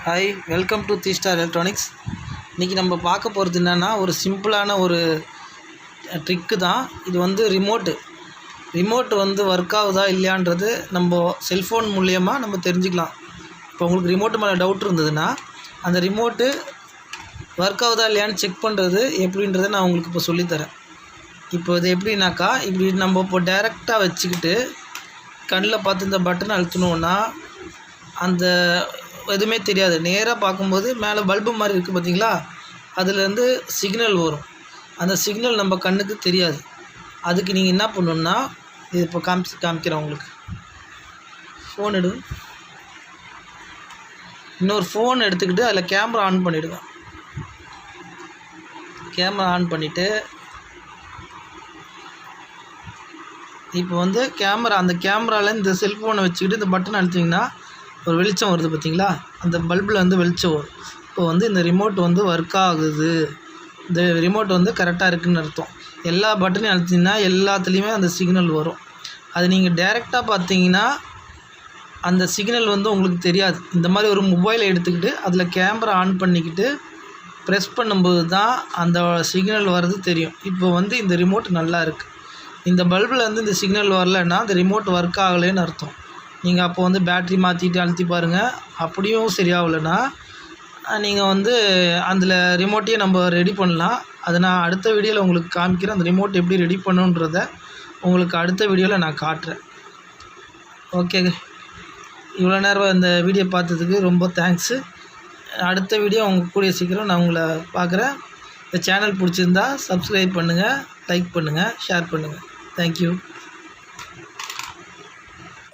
Hi, welcome to 3 star electronics. இன்றைக்கி நம்ம பார்க்க போகிறது என்னென்னா, ஒரு சிம்பிளான ஒரு ட்ரிக்கு தான். இது வந்து ரிமோட்டு வந்து ஒர்க் ஆகுதா இல்லையான்றது நம்ம செல்ஃபோன் மூலயமா நம்ம தெரிஞ்சுக்கலாம். இப்போ உங்களுக்கு ரிமோட்டு மேலே டவுட் இருந்ததுன்னா, அந்த ரிமோட்டு ஒர்க் ஆகுதா இல்லையான்னு செக் பண்ணுறது எப்படின்றத நான் உங்களுக்கு இப்போ சொல்லித்தரேன். இப்போ இது எப்படின்னாக்கா, இப்படி நம்ம இப்போ டைரெக்டாக வச்சுக்கிட்டு கண்ணில் பார்த்து இந்த பட்டனை அழுத்தினோன்னா அந்த எதுவுமே தெரியாது. நேராக பார்க்கும்போது மேலே பல்பு மாதிரி இருக்குது பார்த்தீங்களா, அதுலேருந்து சிக்னல் வரும். அந்த சிக்னல் நம்ம கண்ணுக்கு தெரியாது. அதுக்கு நீங்கள் என்ன பண்ணணுன்னா, இது இப்போ காமிக்கிறேன் உங்களுக்கு. ஃபோன் எடு, இன்னொரு ஃபோன் எடுத்துக்கிட்டு அதில் கேமரா ஆன் பண்ணிவிடுங்க. கேமரா ஆன் பண்ணிவிட்டு இப்போ வந்து அந்த கேமராவில் இந்த செல்ஃபோனை வச்சுக்கிட்டு இந்த பட்டன் அழுத்திங்கன்னா ஒரு வெளிச்சம் வருது பார்த்தீங்களா, அந்த பல்பில் வந்து வெளிச்சம் வரும். இப்போ வந்து இந்த ரிமோட் வந்து ஒர்க் ஆகுது, இந்த ரிமோட் வந்து கரெக்டாக இருக்குதுன்னு அர்த்தம். எல்லா பட்டனையும் அழுத்திங்கன்னா எல்லாத்துலேயுமே அந்த சிக்னல் வரும். அது நீங்கள் டைரெக்டாக பார்த்தீங்கன்னா அந்த சிக்னல் வந்து உங்களுக்கு தெரியாது. இந்த மாதிரி ஒரு மொபைலை எடுத்துக்கிட்டு அதில் கேமரா ஆன் பண்ணிக்கிட்டு ப்ரெஸ் பண்ணும்போது தான் அந்த சிக்னல் வர்றது தெரியும். இப்போ வந்து இந்த ரிமோட் நல்லா இருக்குது. இந்த பல்பில் வந்து இந்த சிக்னல் வரலைன்னா அந்த ரிமோட் ஒர்க் ஆகலைன்னு அர்த்தம். நீங்கள் அப்போ வந்து பேட்ரி மாற்றிட்டு அழுத்தி பாருங்கள். அப்படியும் சரியாகலைன்னா நீங்கள் வந்து அதில் ரிமோட்டையே நம்ம ரெடி பண்ணலாம். அதை நான் அடுத்த வீடியோவில் உங்களுக்கு காமிக்கிறேன். அந்த ரிமோட் எப்படி ரெடி பண்ணுன்றதை உங்களுக்கு அடுத்த வீடியோவில் நான் காட்டுறேன். ஓகே, இவ்வளோ நேரம் இந்த வீடியோ பார்த்ததுக்கு ரொம்ப தேங்க்ஸு. அடுத்த வீடியோ உங்கள் கூடிய சீக்கிரம் நான் உங்களை பார்க்குறேன். இந்த சேனல் பிடிச்சிருந்தா சப்ஸ்கிரைப் பண்ணுங்கள், லைக் பண்ணுங்கள், ஷேர் பண்ணுங்கள். தேங்க்யூ.